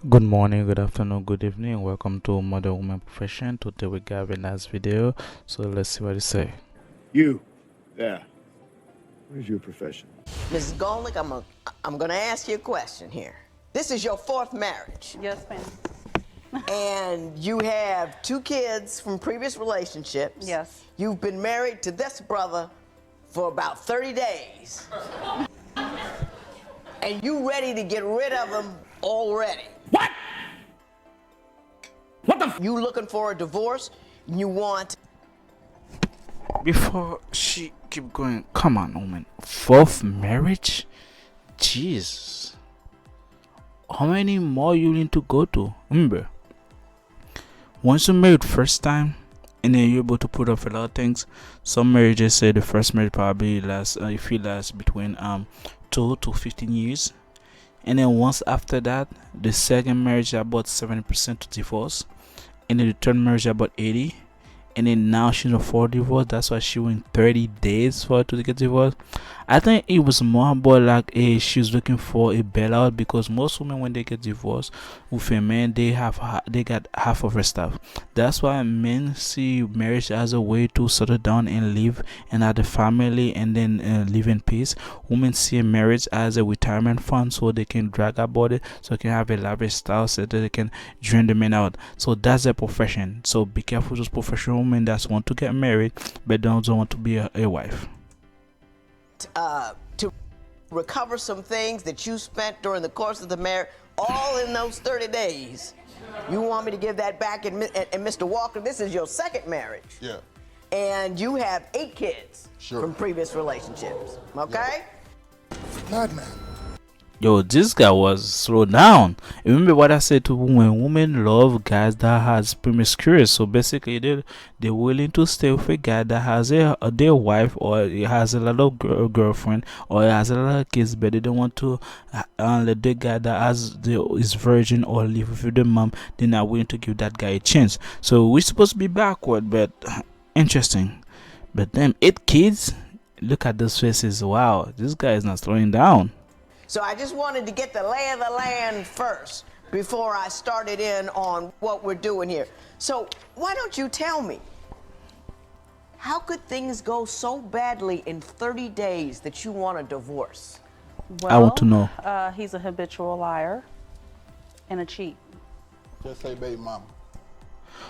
Good morning, good afternoon, good evening. Welcome to Modern Woman Profession. Today we got a nice video. So let's see what it say. You, there. What is your profession? Mrs. Golnick, I'm gonna ask you a question here. This is your fourth marriage, Yes, ma'am. and you have 2 kids from previous relationships. Yes. You've been married to this brother for about 30 days. And you ready to get rid of him already. What? What the You looking for a divorce? You want Before she keep going, come on, woman. Fourth marriage? Jeez. How many more you need to go to? Remember, once you married first time, and then you're able to put up a lot of things. Some marriages say the first marriage probably lasts, if it lasts between 2 to 15 years. And then once after that, the second marriage about 70% to divorce, and then the third marriage about 80, and then now she's for divorce. That's why she went 30 days for her to get divorced. I think it was more about like she's looking for a bailout, because most women when they get divorced with a man, they got half of her stuff. That's why men see marriage as a way to settle down and live and have a family and then live in peace. Women see marriage as a retirement fund, so they can drag about it, so they can have a lavish style, so that they can drain the men out. So that's their profession. So be careful those professional women that want to get married but don't want to be a wife. to recover some things that you spent during the course of the marriage, all in those 30 days. You want me to give that back? And Mr. Walker, this is your second marriage. Yeah. And you have 8 kids from previous relationships, okay? Madman. Yo, this guy was slow down. Remember what I said to women? Women love guys that has promiscuous. So basically, they're willing to stay with a guy that has their wife, or he has a lot of girlfriend, or he has a lot of kids, but they don't want to let the guy that is virgin or live with the mom. They're not willing to give that guy a chance. So we're supposed to be backward, but interesting. But them 8 kids, look at those faces. Wow, this guy is not slowing down. So I just wanted to get the lay of the land first before I started in on what we're doing here. So why don't you tell me, how could things go so badly in 30 days that you want a divorce? I want to know. He's a habitual liar and a cheat. Just say baby mama.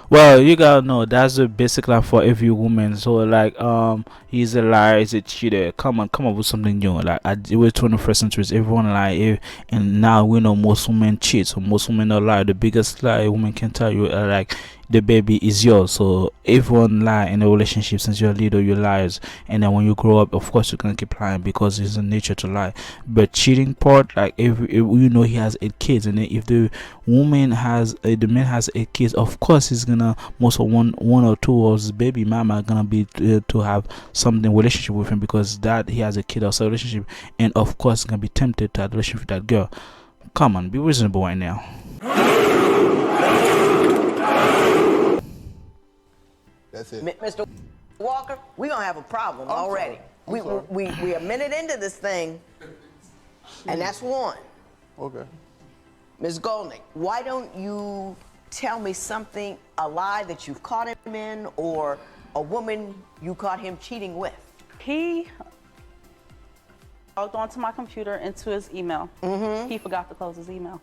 Well, you gotta know that's the basic line for every woman. So like, he's a liar, he's a cheater. Come on, come up with something new. Like, we're 21st century, everyone lie, and now we know most women cheat. So most women are lie. The biggest lie a woman can tell you, like, the baby is yours. So everyone lie in a relationship. Since you're little, you liars, and then when you grow up, of course you're gonna keep lying because it's a nature to lie. But cheating part, like, if you know he has 8 kids, and then if the woman has the man has 8 kids, of course he's gonna, most of one or two of his baby mama are gonna be to have something relationship with him, because that he has a kid or a relationship, and of course he's gonna be tempted to have a relationship with that girl. Come on, be reasonable right now. That's it. Mr. Walker, we're gonna have a problem already. We a minute into this thing, and that's one. Okay. Ms. Golnick, why don't you tell me something, a lie that you've caught him in, or a woman you caught him cheating with? He logged onto my computer into his email. He forgot to close his email.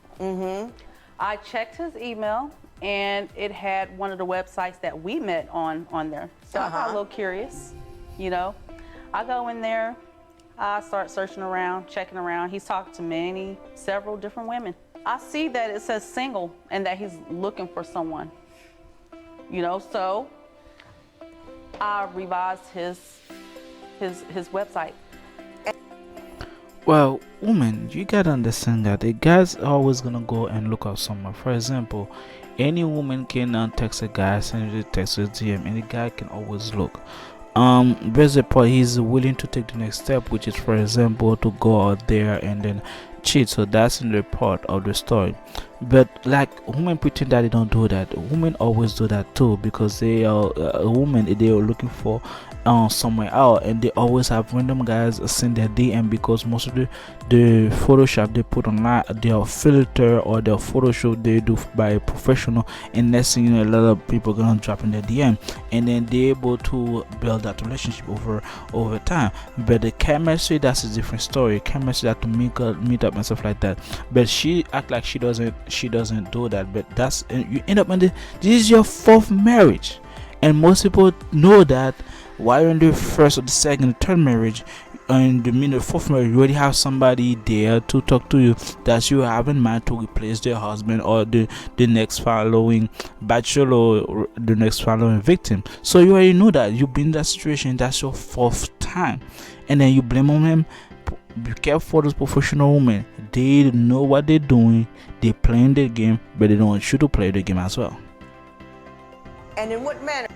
I checked his email, and it had one of the websites that we met on there. So I got a little curious, you know. I go in there, I start searching around, checking around. He's talking to several different women. I see that it says single and that he's looking for someone, you know. So I revised his website. Well, woman, you gotta understand that a guy's always gonna go and look up someone. For example, any woman can text a guy, send you a text with DM, and the guy can always look. There's a part he's willing to take the next step, which is, for example, to go out there and then cheat. So that's in the part of the story. But like women pretend that they don't do that. Women always do that too because they are women. They are looking for somewhere out, and they always have random guys send their DM because most of the Photoshop they put online, their filter or their Photoshop they do by a professional, and next thing you know, a lot of people gonna drop in their DM, and then they're able to build that relationship over time. But the chemistry, that's a different story. Chemistry that to meet up and stuff like that. But she act like she doesn't do that. But that's you end up in this is your fourth marriage, and most people know that while you're in the first or the second or third marriage, in the fourth marriage, you already have somebody there to talk to you that you have in mind to replace their husband or the next following bachelor or the next following victim. So you already know that you've been in that situation. That's your fourth time, and then you blame on him. Be careful for those professional women. They know what they're doing. They're playing the game, but they don't want you to play the game as well. And in what manner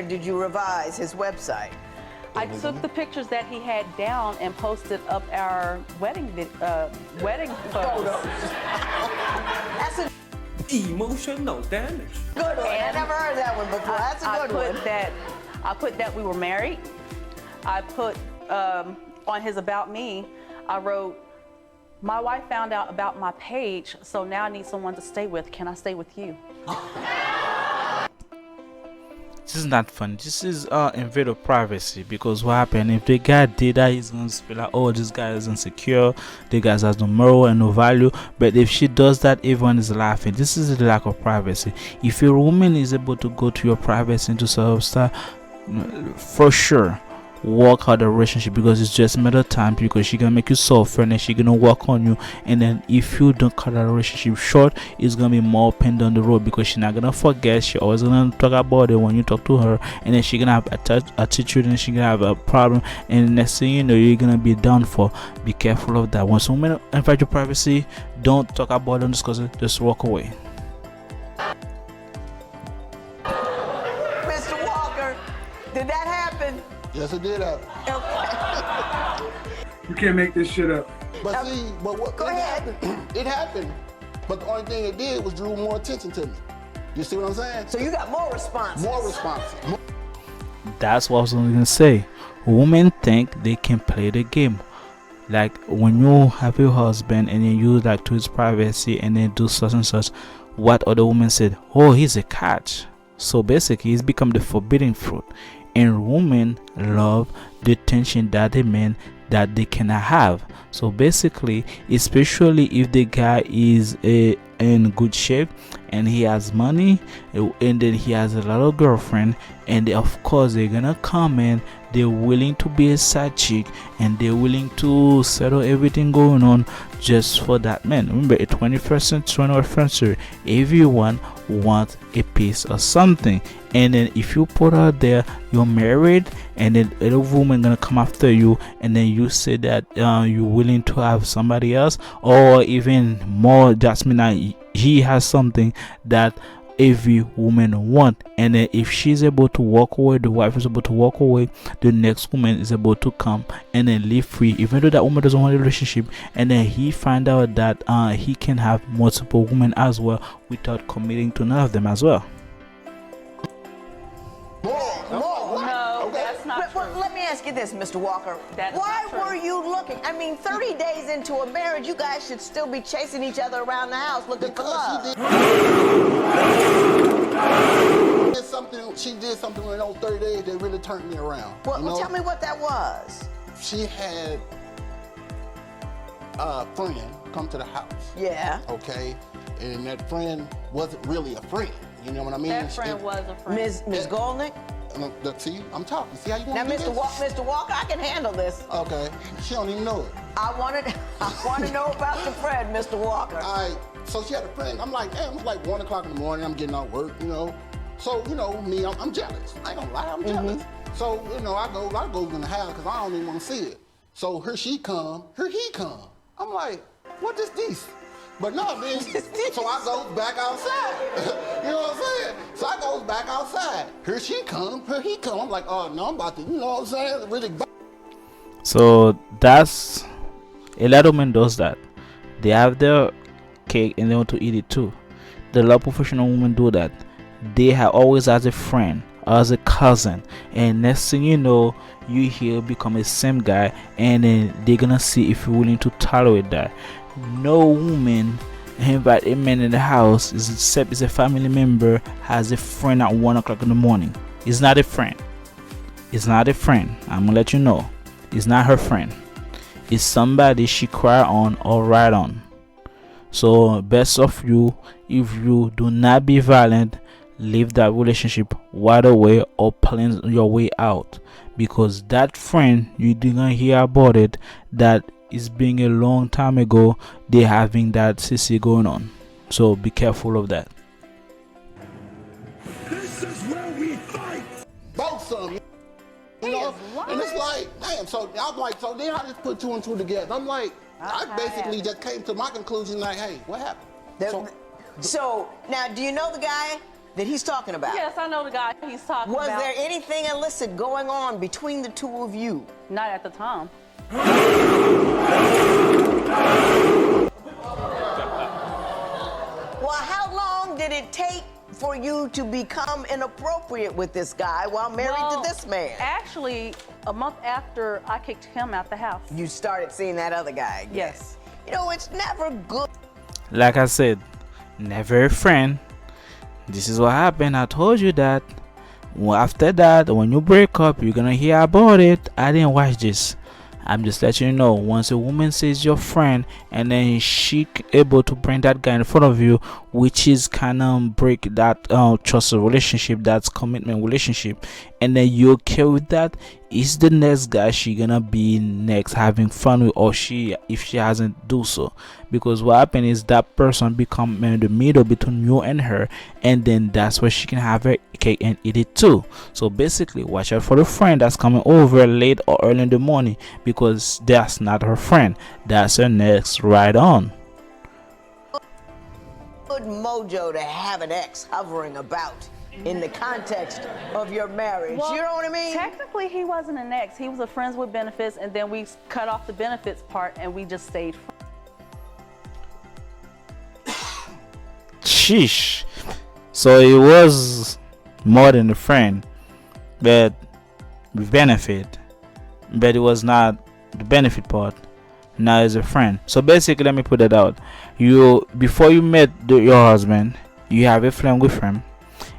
did you revise his website? I took the pictures that he had down and posted up our wedding photos. That's a Emotional damage. good one. I never heard that one before. That's a good one. I put that we were married. I put on his About Me, I wrote, my wife found out about my page, so now I need someone to stay with. Can I stay with you? This is not fun. This is invade of privacy, because what happened if the guy did that, he's gonna feel like, oh, this guy is insecure, the guy has no moral and no value. But if she does that, everyone is laughing. This is the lack of privacy. If your woman is able to go to your privacy and to sort of stuff, for sure work out the relationship, because it's just a matter of time, because she gonna make you suffer and then she gonna work on you, and then if you don't cut that relationship short, it's gonna be more pain down the road, because she's not gonna forget. She always gonna talk about it when you talk to her, and then she gonna have attitude and she gonna have a problem, and the next thing you know, you're gonna be done for. Be careful of that. When someone invite your privacy, don't talk about it, don't discuss it, just walk away. Mr. Walker, did that happen? Yes, it did happen. You can't make this shit up. But see, but what Go it ahead. happened, it happened. But the only thing it did was drew more attention to me. You see what I'm saying? So you got more responses. More responses. That's what I was gonna say. Women think they can play the game. Like when you have your husband and then you like to his privacy and then do such and such, what other women said, oh, he's a catch. So basically he's become the forbidden fruit. And women love the attention that the men that they cannot have. So basically, especially if the guy is in good shape and he has money, and then he has a lot of girlfriend, and of course they're gonna come in, they're willing to be a side chick, and they're willing to settle everything going on just for that man. Remember, a 21st century, everyone wants a piece of something. And then if you put out there you're married, and then a woman gonna come after you, and then you say that you're willing to have somebody else, or even more, just mean that he has something that every woman want, and then if she's able to walk away, the wife is able to walk away, the next woman is able to come and then live free, even though that woman doesn't want a relationship, and then he find out that he can have multiple women as well without committing to none of them as well. No, that's not true. Well, let me ask you this, Mr. Walker. That's Why not true. were you looking? I mean, 30 days into a marriage, you guys should still be chasing each other around the house looking for love. She did something in those 30 days that really turned me around. Well, tell me what that was. She had a friend come to the house. Yeah. Okay, and that friend wasn't really a friend. You know what I mean? That friend was a friend. Ms. Golnick? See, I'm talking. See how you want Now, to do this? Mr. Walker, I can handle this. Okay, she don't even know it. I want to know about your friend, Mr. Walker. All right, so she had a friend. I'm like, damn, it's like 1 o'clock in the morning. I'm getting out work, you know. So, you know, me, I'm jealous. I ain't gonna lie, I'm jealous. So, you know, I go in the house because I don't even want to see it. So here she come, here he come. I'm like, what is this? But no, then, so I go back outside. You know what I'm saying? So I goes back outside. Here she come, here he come. I'm like, oh, no, I'm about to, you know what I'm saying? Really. So that's a lot of men does that. They have their cake and they want to eat it too. The lot of professional women do that. They have always as a friend, as a cousin, and next thing you know, you here become a same guy, and then they're gonna see if you're willing to tolerate that. No woman invite a man in the house except it's a family member has a friend at 1 o'clock in the morning. It's not a friend. It's not a friend. I'm gonna let you know. It's not her friend. It's somebody she cry on or ride on. So best of you, if you do not be violent, leave that relationship right away or plan your way out, because that friend you didn't hear about it, that is being a long time ago, they having that CC going on. So be careful of that. This is where we fight. Both of them. You know? And it's like, damn, so I'm like, so then I just put two and two together. I'm like, I basically just came to my conclusion like, hey, what happened? So now, do you know the guy that he's talking about? Yes, I know the guy he's talking about. Was there anything illicit going on between the two of you? Not at the time. Well, how long did it take for you to become inappropriate with this guy while married to this man? Actually, a month after I kicked him out the house. You started seeing that other guy again. Yes. You know, it's never good. Like I said, never a friend. This is what happened. I told you that. Well, after that, when you break up, you're gonna hear about it. I didn't watch this. I'm just letting you know, once a woman says your friend and then she able to bring that guy in front of you, which is kind of break that trust relationship, that's commitment relationship, and then you okay with that, is the next guy she gonna be next having fun with, or she, if she hasn't do so. Because what happened is that person become in the middle between you and her, and then that's where she can have her cake and eat it too. So basically, watch out for the friend that's coming over late or early in the morning, because that's not her friend, that's her next ride on. Good mojo to have an ex hovering about in the context of your marriage. Well, you know what I mean? Technically, he wasn't an ex. He was a friends with benefits, and then we cut off the benefits part, and we just stayed friends. Sheesh. So it was more than a friend, but with benefit, but it was not the benefit part. Now as a friend. So basically, let me put it out. You, before you met your husband, you have a flame with him,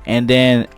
and then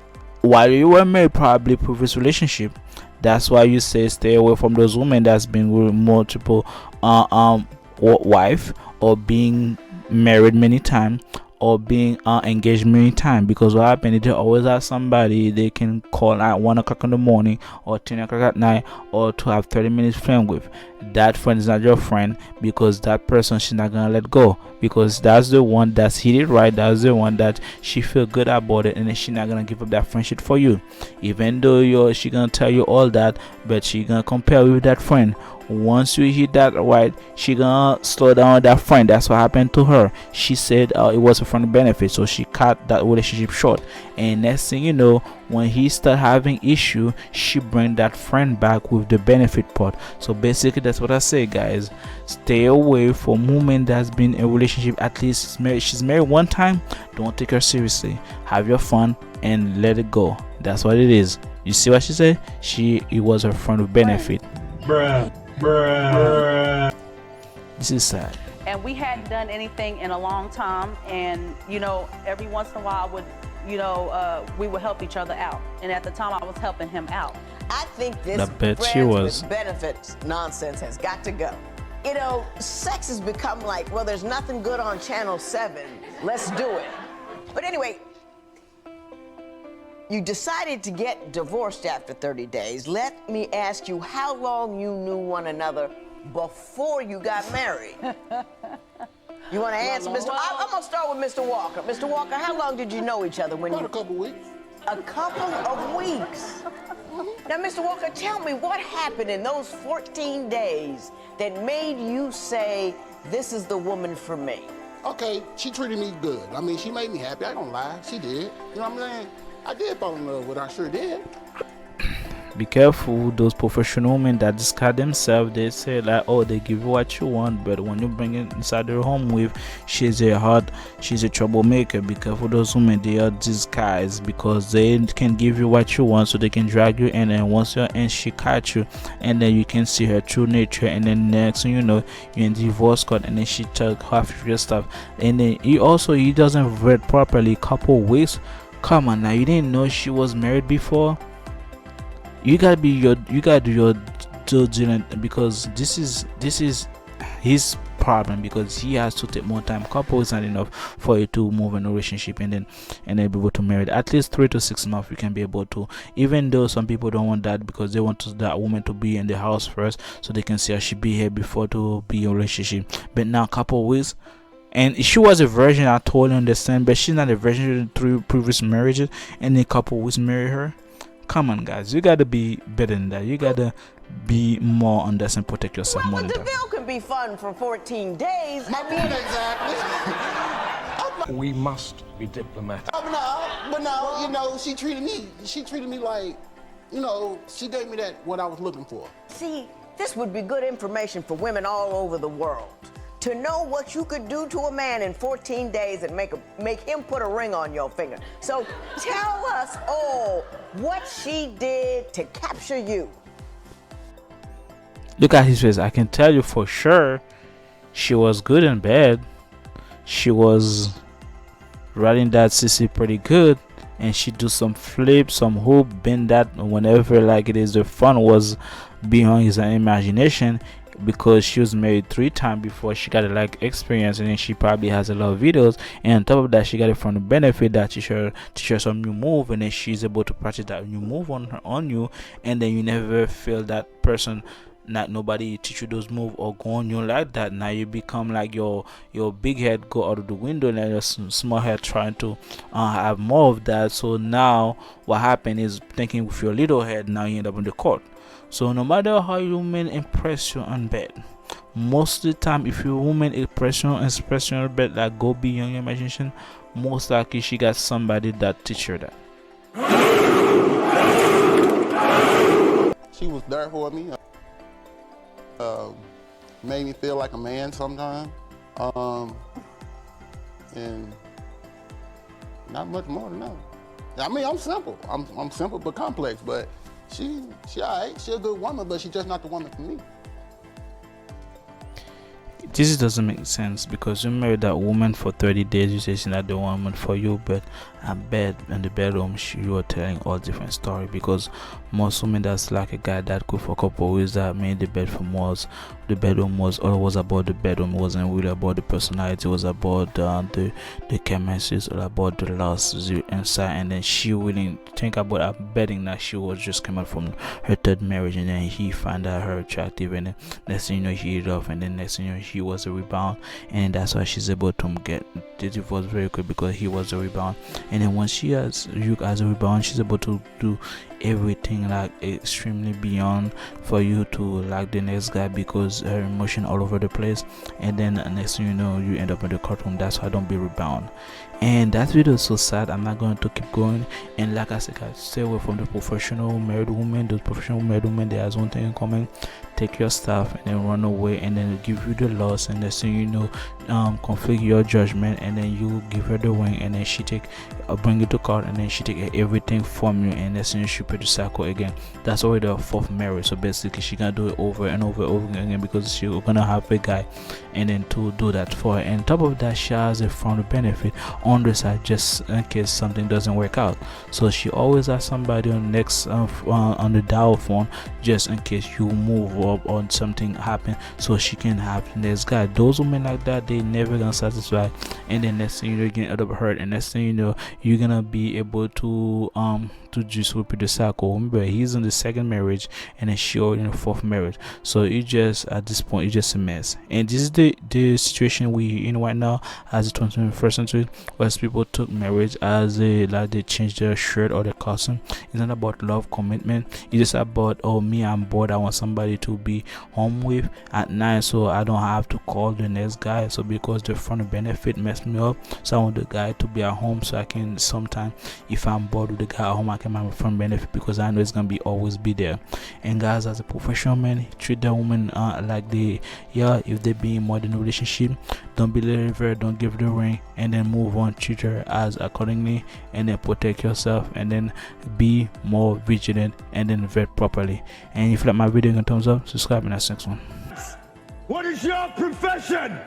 while you were married, probably previous relationship. That's why you say stay away from those women that's been with multiple wife, or being married many times, or being engaged many times. Because what happened is they always have somebody they can call at 1 o'clock in the morning or 10 o'clock at night, or to have 30 minutes friend with. That friend is not your friend, because that person she's not gonna let go, because that's the one that's hit it right, that's the one that she feel good about it, and then she's not gonna give up that friendship for you. Even though she gonna tell you all that, but she gonna compare you with that friend. Once you hit that right, she gonna slow down that friend. That's what happened to her. She said it was a friend benefit, so she cut that relationship short. And next thing you know, when he start having issue, she bring that friend back with the benefit part. So basically, that's what I say, guys. Stay away from women that's been in a relationship, at least she's married one time. Don't take her seriously. Have your fun and let it go. That's what it is. You see what she said? It was her friend with benefit. Bruh. Bruh. This is sad. And we hadn't done anything in a long time, and you know, every once in a while we would help each other out, and at the time I was helping him out. I think this I bet she friends was. with benefits nonsense has got to go. You know, sex has become like, well, there's nothing good on Channel 7. Let's do it. But anyway, you decided to get divorced after 30 days. Let me ask you how long you knew one another before you got married. You want to answer, Mr. I'm going to start with Mr. Walker. Mr. Walker, how long did you know each other when About you... a couple weeks. A couple of weeks. Now, Mr. Walker, tell me what happened in those 14 days that made you say, this is the woman for me? Okay, she treated me good. I mean, she made me happy. I don't lie. She did. You know what I'm saying? I did fall in love with her. I sure did. Be careful those professional men that discard themselves. They say like, oh, they give you what you want, but when you bring it inside their home with, she's a troublemaker. Be careful those women, they are disguised because they can give you what you want, so they can drag you in, and once you're in, she catch you, and then you can see her true nature, and then next thing you know, you're in divorce court, and then she took half of your stuff, and then he doesn't read properly couple weeks. Come on now, you didn't know she was married before? You gotta do your due diligence, because this is his problem, because he has to take more time. Couple is not enough for you to move in a relationship and then be able to marry. At least 3 to 6 months you can be able to, even though some people don't want that because they want that woman to be in the house first so they can see how she behave before to be in a relationship. But now couple weeks, and she was a virgin, I totally understand, but she's not a virgin through previous marriages, and a couple weeks marry her. Come on, guys, you gotta be better than that. You gotta be more on this and protect yourself more Well, than the that. bill can be fun for 14 days. My point exactly. We must be diplomatic. But no, you know, she treated me like, you know, she gave me what I was looking for. See, this would be good information for women all over the world. To know what you could do to a man in 14 days and make him put a ring on your finger. So tell us all what she did to capture you. Look at his face. I can tell you for sure she was good in bed. She was riding that CC pretty good, and she do some flip, some hoop, bend that whenever like it is. The fun was beyond his imagination, because she was married 3 times before she got a like experience, and then she probably has a lot of videos, and on top of that she got it from the benefit that teach her some new move, and then she's able to practice that new move on you, and then you never feel that person, not nobody teach you those moves or go on you like that. Now you become like your big head go out of the window, and your small head trying to have more of that. So now what happened is, thinking with your little head, now you end up in the court. So no matter how you women impress you on bed, most of the time if your woman impress you on bed like go beyond your imagination, most likely she got somebody that teach her that. She was there for me. Made me feel like a man sometimes. And not much more than that. I mean, I'm simple. I'm simple but complex, but she alright. She a good woman, but she's just not the woman for me. This doesn't make sense, because you married that woman for 30 days, you say she's not the woman for you, but I bet in the bedroom you are telling all different story, because most women that's like a guy that good for a couple of weeks that made the bedroom was all was about the bedroom. It wasn't really about the personality. It was about the chemistry, all about the lust inside, and then she wouldn't think about her betting that she was just coming from her 3rd marriage, and then he found out her attractive, and then next thing you know he hit off, and then next thing you know he was a rebound, and that's why she's able to get the divorce very quick, because he was a rebound. And then once she has you as a rebound, she's able to do everything like extremely beyond for you to like the next guy, because her emotion all over the place, and then next thing you know you end up in the courtroom. That's why don't be rebound. And that video is so sad. I'm not going to keep going, and like I said, guys, stay away from the professional married women. Those professional married women, they has one thing in common: take your stuff and then run away, and then give you the loss, and next thing you know conflict your judgment, and then you give her the ring, and then she bring it to court, and then she take everything from you, and next thing she put the cycle again. That's already a 4th marriage. So basically she gonna do it over and over again, because she gonna have a guy and then to do that for her. And on top of that, she has a friend benefit on the side, just in case something doesn't work out. So she always has somebody on next on the dial phone, just in case you move up or something happen, so she can have the next guy. Those women like that, they never gonna satisfy, and then next thing you know you're gonna end up hurt, and next thing you know you're gonna be able to just repeat the cycle. Remember, he's in the 2nd marriage, and then she already in the 4th marriage. So it just, at this point, it's just a mess. And this is the situation we in right now as the 21st century, where people took marriage as a like they change their shirt or their costume. It's not about love, commitment. It's just about, oh, me, I'm bored, I want somebody to to be home with at night, so I don't have to call the next guy. So because the friend benefit messed me up, so I want the guy to be at home, so I can sometime, if I'm bored with the guy at home, I can have a friend benefit because I know it's gonna be always be there. And guys, as a professional man, treat the woman like they, if they be in more than a relationship, don't believe her, don't give the ring, and then move on. Treat her as accordingly, and then protect yourself, and then be more vigilant, and then vet properly. And if you like my video, give a thumbs up, subscribe, and that's the next one. What is your profession?